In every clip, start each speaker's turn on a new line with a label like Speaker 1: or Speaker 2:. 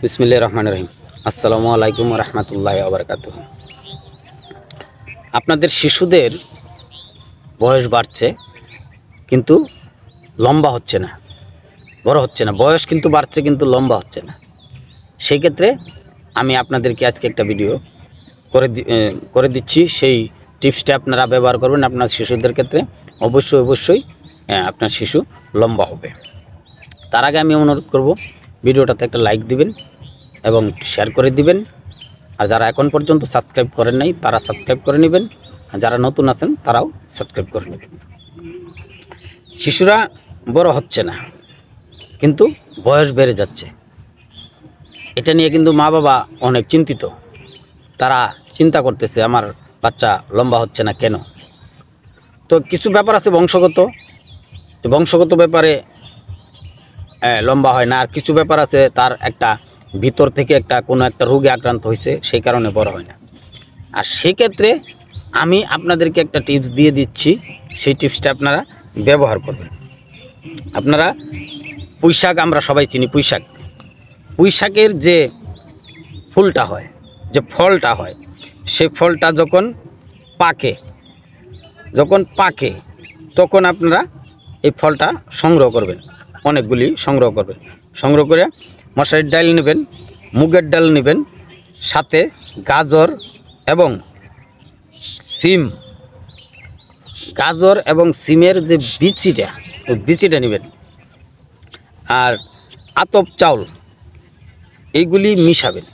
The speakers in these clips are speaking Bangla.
Speaker 1: বিসমিল্লাহির রহমানির রহিম। আসসালামু আলাইকুম ওয়া রাহমাতুল্লাহি ওয়া বারাকাতুহু। আপনাদের শিশুদের বয়স বাড়ছে কিন্তু লম্বা হচ্ছে না, বড় হচ্ছে না। বয়স কিন্তু বাড়ছে কিন্তু লম্বা হচ্ছে না। সেই ক্ষেত্রে আমি আপনাদেরকে আজকে একটা ভিডিও করে দিচ্ছি। সেই টিপসটা আপনারা ব্যবহার করবেন আপনার শিশুদের ক্ষেত্রে। অবশ্যই আপনার শিশু লম্বা হবে। তার আগে আমি অনুরোধ করব, ভিডিওটাতে একটা লাইক দিবেন এবং শেয়ার করে দিবেন। আর যারা এখন পর্যন্ত সাবস্ক্রাইব করেন নাই তারা সাবস্ক্রাইব করে নেবেন, আর যারা নতুন আছেন তারাও সাবস্ক্রাইব করে নেবেন। শিশুরা বড় হচ্ছে না কিন্তু বয়স বেড়ে যাচ্ছে, এটা নিয়ে কিন্তু মা বাবা অনেক চিন্তিত। তারা চিন্তা করতেছে আমার বাচ্চা লম্বা হচ্ছে না কেন। তো কিছু ব্যাপার আছে বংশগত ব্যাপারে লম্বা হয় না, আর কিছু ব্যাপার আছে তার একটা ভিতর থেকে কোনো একটা রোগে আক্রান্ত হয়েছে, সেই কারণে বড় হয় না। আর সেক্ষেত্রে আমি আপনাদেরকে একটা টিপস দিয়ে দিচ্ছি, সেই টিপসটা আপনারা ব্যবহার করবেন। আপনারা পুঁইশাক, আমরা সবাই চিনি পুঁইশাকের যে ফুলটা হয়, যে ফলটা হয়, সেই ফলটা যখন পাকে তখন আপনারা এই ফলটা সংগ্রহ করবেন, অনেকগুলি সংগ্রহ করবেন। সংগ্রহ করে মশারির ডাল নেবেন, মুগের ডাল নেবেন, সাথে গাজর এবং সিমের যে বিচিটা নেবেন, আর আতপ চাউল, এইগুলি মিশাবেন।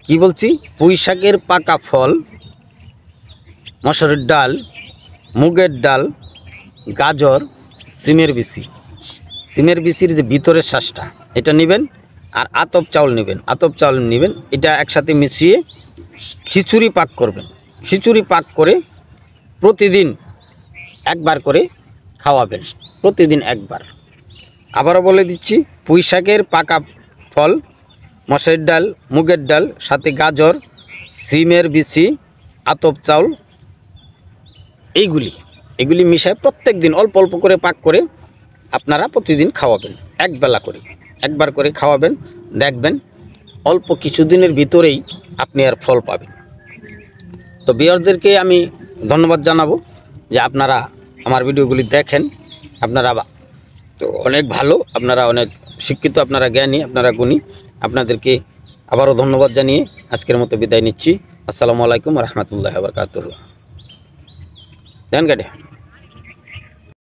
Speaker 1: কি বলছি, পুঁইশাকের পাকা ফল, মশারির ডাল, মুগের ডাল, গাজর, সিমের বিচির যে ভিতরের শ্বাসটা, এটা নেবেন। আর আতপ চাউল নেবেন। এটা একসাথে মিশিয়ে খিচুড়ি পাক করে প্রতিদিন একবার করে খাওয়াবেন, প্রতিদিন একবার। আবারও বলে দিচ্ছি, পুঁইশাকের পাকা ফল, মশারির ডাল, মুগের ডাল, সাথে গাজর, সিমের বিচি, আতপ চাউল, এইগুলি মিশায় প্রত্যেক দিন অল্প অল্প করে পাক করে আপনারা প্রতিদিন খাওয়াবেন, একবার করে খাওয়াবেন। দেখবেন অল্প কিছুদিনের ভিতরেই আপনি আর ফল পাবেন। তো ভিউয়ারদেরকে আমি ধন্যবাদ জানাবো যে আপনারা আমার ভিডিওগুলি দেখেন। আপনারা তো অনেক ভালো, আপনারা অনেক শিক্ষিত, আপনারা জ্ঞানী, আপনারা গুণী। আপনাদেরকে আবারও ধন্যবাদ জানিয়ে আজকের মতো বিদায় নিচ্ছি। আসসালামু আলাইকুম ওয়া রাহমাতুল্লাহি ওয়া বারাকাতুহু।